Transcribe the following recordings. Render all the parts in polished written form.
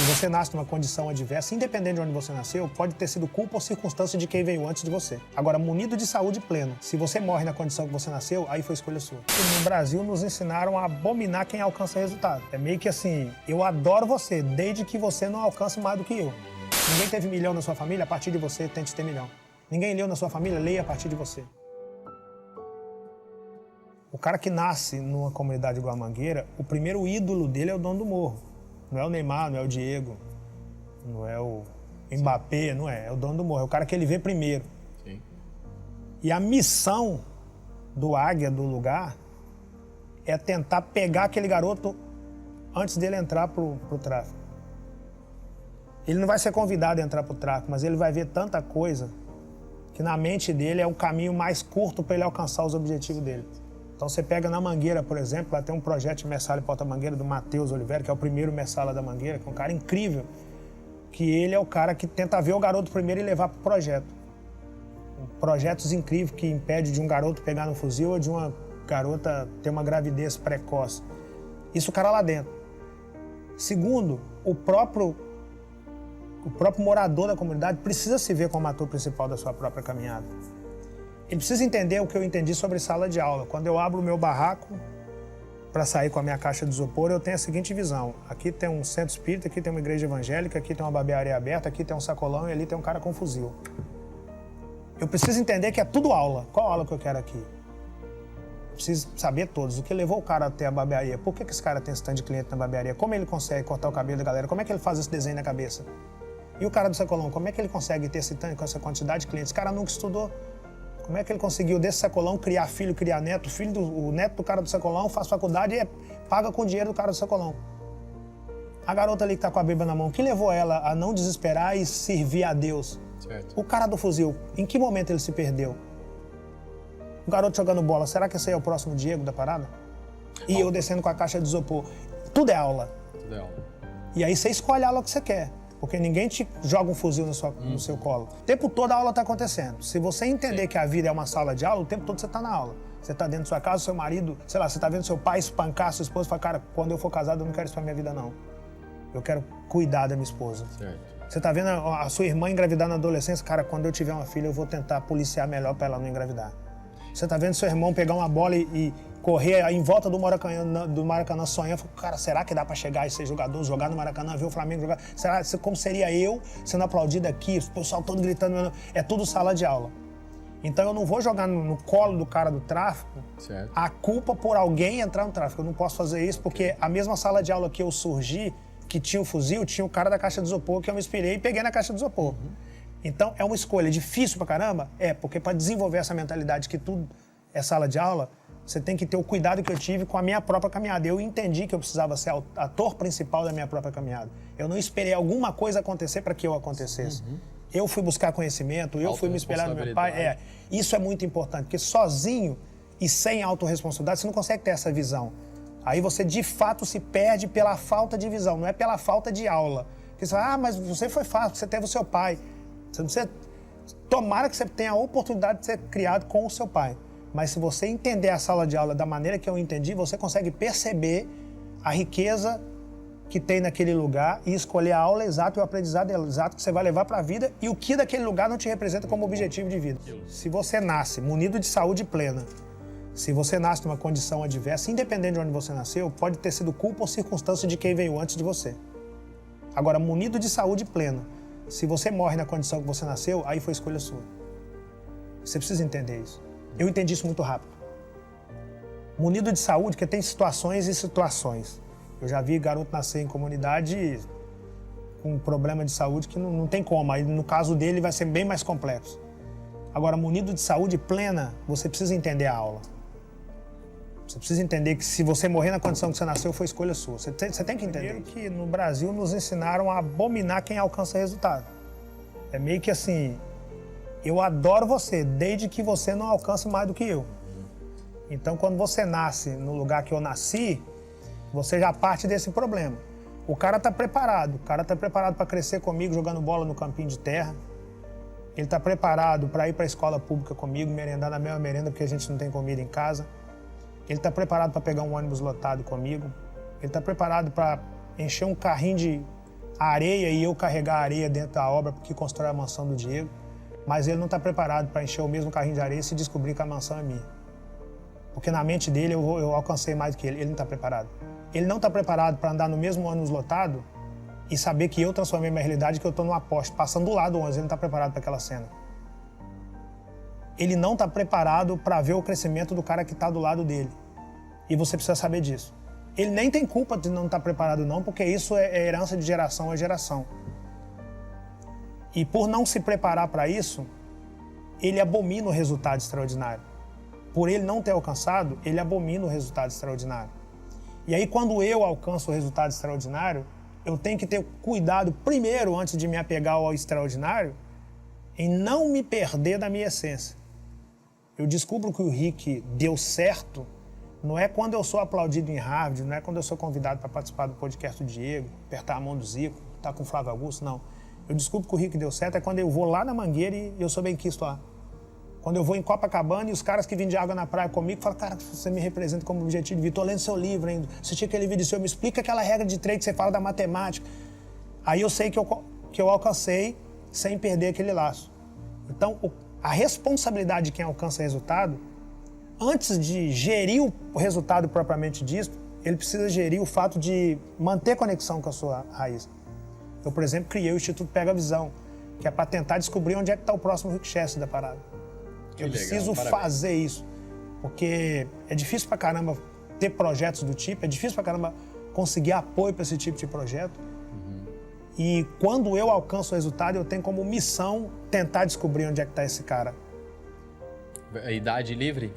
você nasce numa condição adversa, independente de onde você nasceu, pode ter sido culpa ou circunstância de quem veio antes de você. Agora, munido de saúde plena, se você morre na condição que você nasceu, aí foi escolha sua. E no Brasil, nos ensinaram a abominar quem alcança resultado. É meio que assim, eu adoro você, desde que você não alcance mais do que eu. Ninguém teve milhão na sua família, a partir de você, tente ter milhão. Ninguém leu na sua família, leia a partir de você. O cara que nasce numa comunidade igual a Mangueira, o primeiro ídolo dele é o dono do morro. Não é o Neymar, não é o Diego, não é o Mbappé, não é. É o dono do morro, é o cara que ele vê primeiro. Sim. E a missão do águia do lugar é tentar pegar aquele garoto antes dele entrar pro tráfico. Ele não vai ser convidado a entrar pro tráfico, mas ele vai ver tanta coisa que na mente dele é o caminho mais curto para ele alcançar os objetivos dele. Então você pega na Mangueira, por exemplo, lá tem um projeto de Messala e Porta-Mangueira do Matheus Oliveira, que é o primeiro Messala da Mangueira, que é um cara incrível, que ele é o cara que tenta ver o garoto primeiro e levar pro projeto. Projetos incríveis que impedem de um garoto pegar no fuzil ou de uma garota ter uma gravidez precoce. Isso o cara lá dentro. Segundo, o próprio morador da comunidade precisa se ver como ator principal da sua própria caminhada. Ele precisa entender o que eu entendi sobre sala de aula. Quando eu abro o meu barraco para sair com a minha caixa de isopor, eu tenho a seguinte visão. Aqui tem um centro espírita, aqui tem uma igreja evangélica, aqui tem uma barbearia aberta, aqui tem um sacolão e ali tem um cara com fuzil. Eu preciso entender que é tudo aula. Qual aula que eu quero aqui? Eu preciso saber todos. O que levou o cara até a barbearia? Por que esse cara tem stand de cliente na barbearia? Como ele consegue cortar o cabelo da galera? Como é que ele faz esse desenho na cabeça? E o cara do sacolão, como é que ele consegue ter com essa quantidade de clientes? Esse cara nunca estudou. Como é que ele conseguiu desse sacolão criar filho, criar neto? O neto do cara do sacolão faz faculdade e paga com o dinheiro do cara do sacolão. A garota ali que tá com a Bíblia na mão, o que levou ela a não desesperar e servir a Deus? Certo. O cara do fuzil, em que momento ele se perdeu? O garoto jogando bola, será que esse aí é o próximo Diego da parada? E eu descendo com a caixa de isopor. Tudo é aula. Tudo é aula. E aí você escolhe a aula que você quer. Porque ninguém te joga um fuzil no seu colo. O tempo todo a aula está acontecendo. Se você entender que a vida é uma sala de aula, o tempo todo você está na aula. Você está dentro da sua casa, seu marido, sei lá, você está vendo seu pai espancar sua esposa e fala, cara, quando eu for casado eu não quero isso pra minha vida não. Eu quero cuidar da minha esposa. Certo. Você está vendo a sua irmã engravidar na adolescência, cara, quando eu tiver uma filha eu vou tentar policiar melhor para ela não engravidar. Você está vendo seu irmão pegar uma bola e correr em volta do Maracanã sonhando, cara, será que dá para chegar e ser jogador, jogar no Maracanã, ver o Flamengo jogar? Será como seria eu sendo aplaudido aqui, o pessoal todo gritando? É tudo sala de aula. Então eu não vou jogar no colo do cara do tráfico certo. A culpa por alguém entrar no tráfico. Eu não posso fazer isso porque a mesma sala de aula que eu surgi, que tinha o fuzil, tinha o cara da caixa de isopor que eu me inspirei e peguei na caixa de isopor. Então é uma escolha difícil pra caramba? É, porque para desenvolver essa mentalidade que tudo é sala de aula, você tem que ter o cuidado que eu tive com a minha própria caminhada. Eu entendi que eu precisava ser o ator principal da minha própria caminhada. Eu não esperei alguma coisa acontecer para que eu acontecesse. Eu fui buscar conhecimento, eu fui me espelhar no meu pai. Isso é muito importante, porque sozinho e sem autorresponsabilidade você não consegue ter essa visão. Aí você de fato se perde pela falta de visão, não é pela falta de aula. Porque você fala, mas você foi fácil, você teve o seu pai. Tomara que você tenha a oportunidade de ser criado com o seu pai. Mas se você entender a sala de aula da maneira que eu entendi, você consegue perceber a riqueza que tem naquele lugar e escolher a aula exata e o aprendizado exato que você vai levar para a vida e o que daquele lugar não te representa como objetivo de vida. Se você nasce munido de saúde plena, se você nasce numa condição adversa, independente de onde você nasceu, pode ter sido culpa ou circunstância de quem veio antes de você. Agora, munido de saúde plena, se você morre na condição que você nasceu, aí foi escolha sua. Você precisa entender isso. Eu entendi isso muito rápido. Munido de saúde, porque tem situações e situações. Eu já vi garoto nascer em comunidade com um problema de saúde que não tem como. Aí, no caso dele, vai ser bem mais complexo. Agora, munido de saúde plena, você precisa entender a aula. Você precisa entender que se você morrer na condição que você nasceu, foi escolha sua. Você tem que entender que no Brasil nos ensinaram a abominar quem alcança resultado. É meio que assim, eu adoro você, desde que você não alcance mais do que eu. Então, quando você nasce no lugar que eu nasci, você já parte desse problema. O cara está preparado. O cara está preparado para crescer comigo jogando bola no campinho de terra. Ele está preparado para ir para a escola pública comigo, merendar na mesma merenda porque a gente não tem comida em casa. Ele está preparado para pegar um ônibus lotado comigo. Ele está preparado para encher um carrinho de a areia e eu carregar a areia dentro da obra que constrói a mansão do Diego, mas ele não está preparado para encher o mesmo carrinho de areia e se descobrir que a mansão é minha. Porque na mente dele eu alcancei mais do que ele não está preparado. Ele não está preparado para andar no mesmo ônibus lotado e saber que eu transformei minha realidade, que eu estou numa poste, passando do lado do ônibus, ele não está preparado para aquela cena. Ele não está preparado para ver o crescimento do cara que está do lado dele. E você precisa saber disso. Ele nem tem culpa de não estar preparado não, porque isso é herança de geração a geração. E por não se preparar para isso, ele abomina o resultado extraordinário. Por ele não ter alcançado, ele abomina o resultado extraordinário. E aí, quando eu alcanço o resultado extraordinário, eu tenho que ter cuidado, primeiro, antes de me apegar ao extraordinário, em não me perder da minha essência. Eu descubro que o Rick deu certo, não é quando eu sou aplaudido em Harvard, não é quando eu sou convidado para participar do podcast do Diego, apertar a mão do Zico, estar com o Flávio Augusto, não. Eu descubro que o Rick deu certo é quando eu vou lá na Mangueira e eu sou bem quisto lá. Quando eu vou em Copacabana e os caras que vêm de água na praia comigo falam, cara, você me representa como objetivo de vida, tô lendo seu livro ainda, assisti aquele vídeo seu, me explica aquela regra de trade que você fala da matemática. Aí eu sei que eu alcancei sem perder aquele laço. Então, a responsabilidade de quem alcança resultado, antes de gerir o resultado propriamente dito, ele precisa gerir o fato de manter conexão com a sua raiz. Eu, por exemplo, criei o Instituto Pega Visão, que é para tentar descobrir onde é que está o próximo Rick Chester da parada. Eu preciso fazer isso, porque é difícil pra caramba ter projetos do tipo, é difícil pra caramba conseguir apoio para esse tipo de projeto. E quando eu alcanço o resultado, eu tenho como missão tentar descobrir onde é que está esse cara. Idade livre?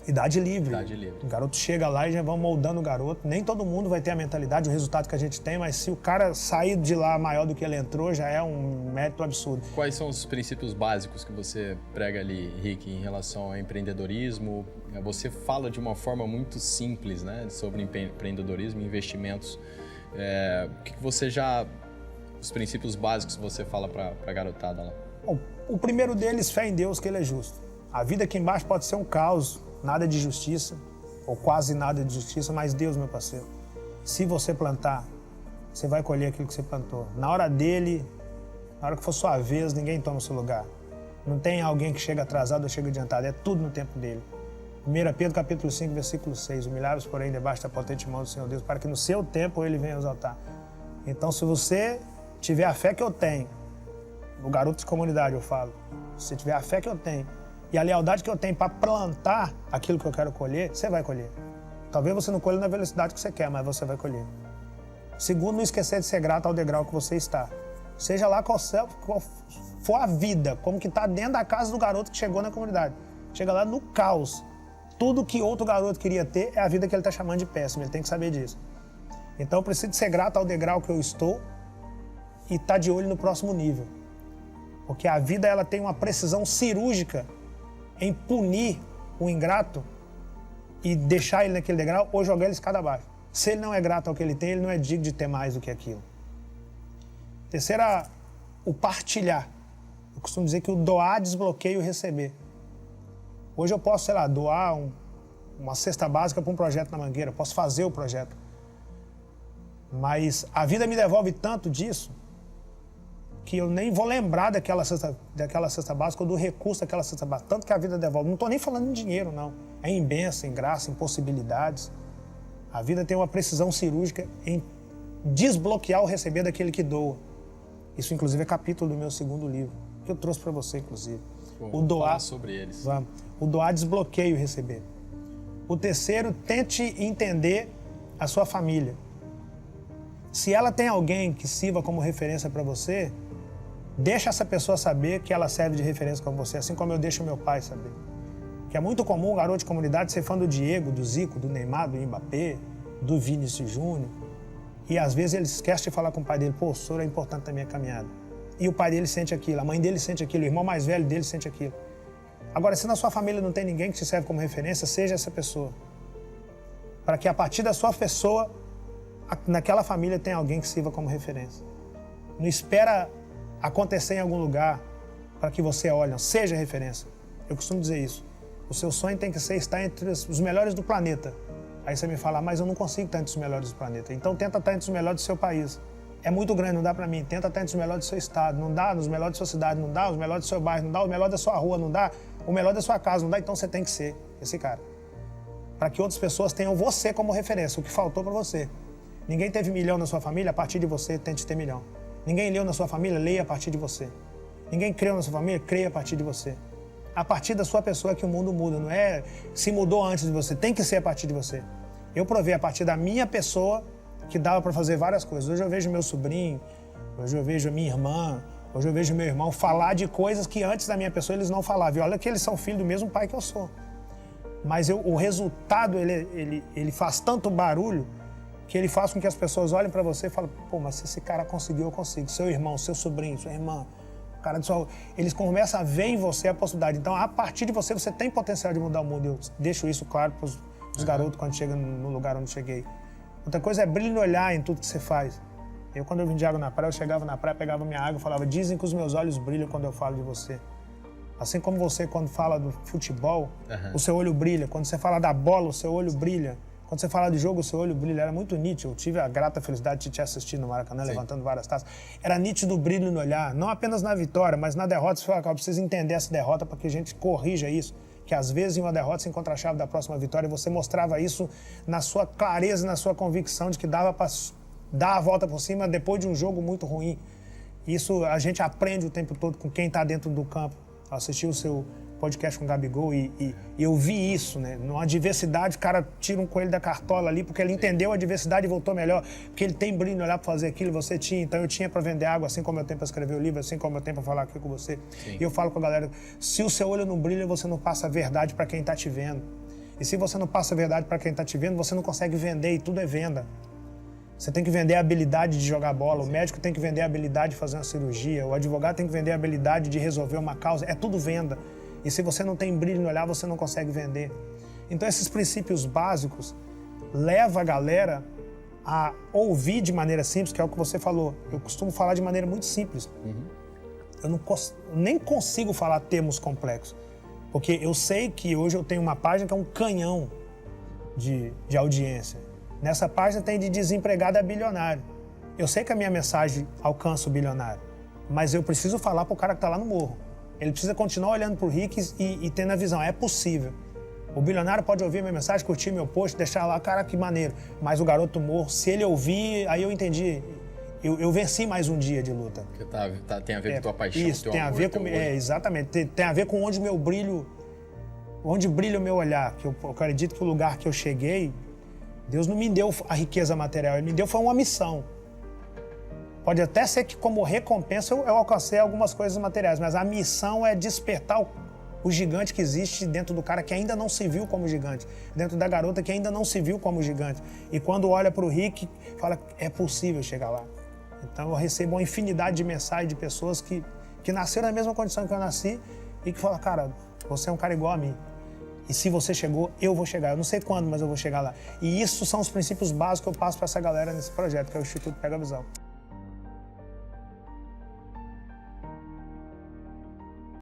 Idade livre. Idade livre. O garoto chega lá e já vão moldando o garoto. Nem todo mundo vai ter a mentalidade, o resultado que a gente tem, mas se o cara sair de lá maior do que ele entrou, já é um mérito absurdo. Quais são os princípios básicos que você prega ali, Rick, em relação ao empreendedorismo? Você fala de uma forma muito simples, né, sobre empreendedorismo e investimentos. O que você já... Os princípios básicos que você fala para a garotada lá? Bom, o primeiro deles, fé em Deus, que ele é justo. A vida aqui embaixo pode ser um caos, nada de justiça, ou quase nada de justiça, mas Deus, meu parceiro, se você plantar, você vai colher aquilo que você plantou. Na hora dele, na hora que for sua vez, ninguém toma o seu lugar. Não tem alguém que chega atrasado ou chega adiantado, é tudo no tempo dele. 1 Pedro, capítulo 5, versículo 6, humilhar-vos, porém, debaixo da potente mão do Senhor Deus, para que no seu tempo ele venha exaltar. Então, se você tiver a fé que eu tenho, no garoto de comunidade eu falo, se você tiver a fé que eu tenho, e a lealdade que eu tenho para plantar aquilo que eu quero colher, você vai colher. Talvez você não colha na velocidade que você quer, mas você vai colher. Segundo, não esquecer de ser grato ao degrau que você está. Seja lá qual for a vida, como que está dentro da casa do garoto que chegou na comunidade. Chega lá no caos. Tudo que outro garoto queria ter é a vida que ele está chamando de péssima, ele tem que saber disso. Então eu preciso de ser grato ao degrau que eu estou e estar de olho no próximo nível. Porque a vida ela tem uma precisão cirúrgica em punir o ingrato e deixar ele naquele degrau ou jogar ele escada abaixo. Se ele não é grato ao que ele tem, ele não é digno de ter mais do que aquilo. Terceira, o partilhar. Eu costumo dizer que o doar desbloqueia o receber. Hoje eu posso, sei lá, doar uma cesta básica para um projeto na Mangueira, eu posso fazer o projeto. Mas a vida me devolve tanto disso que eu nem vou lembrar daquela cesta básica ou do recurso daquela cesta básica. Tanto que a vida devolve. Não estou nem falando em dinheiro, não. É em bênção, em graça, em possibilidades. A vida tem uma precisão cirúrgica em desbloquear o receber daquele que doa. Isso, inclusive, é capítulo do meu segundo livro, que eu trouxe para você, inclusive. Bom, o doar, falar sobre eles. Vamos. O doar desbloqueia o receber. O terceiro, tente entender a sua família. Se ela tem alguém que sirva como referência para você, deixa essa pessoa saber que ela serve de referência como você, assim como eu deixo meu pai saber. Que é muito comum o garoto de comunidade ser fã do Diego, do Zico, do Neymar, do Mbappé, do Vinícius Júnior. E às vezes ele esquece de falar com o pai dele, pô, o senhor é importante na minha caminhada. E o pai dele sente aquilo, a mãe dele sente aquilo, o irmão mais velho dele sente aquilo. Agora, se na sua família não tem ninguém que te serve como referência, seja essa pessoa. Para que a partir da sua pessoa, naquela família tenha alguém que sirva como referência. Não espera acontecer em algum lugar para que você olhe, seja referência. Eu costumo dizer isso. O seu sonho tem que ser estar entre os melhores do planeta. Aí você me fala, mas eu não consigo estar entre os melhores do planeta. Então tenta estar entre os melhores do seu país. é muito grande, não dá para mim. Tenta estar entre os melhores do seu estado, não dá, nos melhores da sua cidade, não dá, os melhores do seu bairro, não dá, o melhor da sua rua, não dá, o melhor da sua casa, não dá, então você tem que ser esse cara. Para que outras pessoas tenham você como referência, o que faltou para você. Ninguém teve milhão na sua família, a partir de você, tente ter milhão. Ninguém leu na sua família, leia a partir de você. Ninguém creu na sua família, creia a partir de você. A partir da sua pessoa é que o mundo muda, não é se mudou antes de você, tem que ser a partir de você. Eu provei a partir da minha pessoa que dava para fazer várias coisas. Hoje eu vejo meu sobrinho, hoje eu vejo a minha irmã, hoje eu vejo meu irmão falar de coisas que antes da minha pessoa eles não falavam. E olha que eles são filhos do mesmo pai que eu sou. Mas o resultado, ele faz tanto barulho que ele faz com que as pessoas olhem para você e falem, pô, mas se esse cara conseguiu, eu consigo. Seu irmão, seu sobrinho, sua irmã, o cara de sua... Eles começam a ver em você a possibilidade. Então, a partir de você, você tem potencial de mudar o mundo. Eu deixo isso claro para os garotos quando chegam no lugar onde cheguei. Outra coisa é brilho no olhar em tudo que você faz. Eu, quando eu vim de água na praia, eu chegava na praia, pegava minha água e falava, dizem que os meus olhos brilham quando eu falo de você. Assim como você, quando fala do futebol, o seu olho brilha. Quando você fala da bola, o seu olho brilha. Quando você fala de jogo, o seu olho brilha. Era muito nítido. Eu tive a grata felicidade de te assistir no Maracanã, levantando várias taças. Era nítido o brilho no olhar. Não apenas na vitória, mas na derrota. Você fala, eu preciso entender essa derrota para que a gente corrija isso. Que às vezes em uma derrota se encontra a chave da próxima vitória. E você mostrava isso na sua clareza, na sua convicção de que dava para dar a volta por cima depois de um jogo muito ruim. Isso a gente aprende o tempo todo com quem está dentro do campo. Eu assisti o seu podcast com o Gabigol e eu vi isso, né? Numa adversidade, o cara tira um coelho da cartola ali porque ele entendeu a adversidade e voltou melhor. Porque ele tem brilho no olhar para fazer aquilo, você tinha. Então eu tinha para vender água, assim como eu tenho para escrever o livro, assim como eu tenho para falar aqui com você. Sim. E eu falo com a galera, se o seu olho não brilha, você não passa a verdade para quem está te vendo. E se você não passa a verdade para quem está te vendo, você não consegue vender e tudo é venda. Você tem que vender a habilidade de jogar bola, o médico tem que vender a habilidade de fazer uma cirurgia, o advogado tem que vender a habilidade de resolver uma causa, é tudo venda. E se você não tem brilho no olhar, você não consegue vender. Então esses princípios básicos levam a galera a ouvir de maneira simples, que é o que você falou. Eu costumo falar de maneira muito simples. Eu nem consigo falar termos complexos, porque eu sei que hoje eu tenho uma página que é um canhão de audiência. Nessa página tem de desempregado a bilionário. Eu sei que a minha mensagem alcança o bilionário, mas eu preciso falar para o cara que está lá no morro. Ele precisa continuar olhando para o Rick e tendo a visão. É possível. O bilionário pode ouvir a minha mensagem, curtir meu post, deixar lá, cara, que maneiro. Mas o garoto do morro, se ele ouvir, aí eu entendi. Eu venci mais um dia de luta. Tem a ver com tua paixão, isso, teu tem amor, a ver com... exatamente. Tem a ver com onde meu brilho... Onde brilha o meu olhar. Que eu acredito que o lugar que eu cheguei... Deus não me deu a riqueza material, Ele me deu foi uma missão. Pode até ser que como recompensa eu alcancei algumas coisas materiais, mas a missão é despertar o gigante que existe dentro do cara que ainda não se viu como gigante, dentro da garota que ainda não se viu como gigante. E quando olha para o Rick, fala, é possível chegar lá. Então eu recebo uma infinidade de mensagens de pessoas que nasceram na mesma condição que eu nasci e que falam, cara, você é um cara igual a mim. E se você chegou, eu vou chegar. Eu não sei quando, mas eu vou chegar lá. E isso são os princípios básicos que eu passo para essa galera nesse projeto, que é o Instituto Pega a Visão.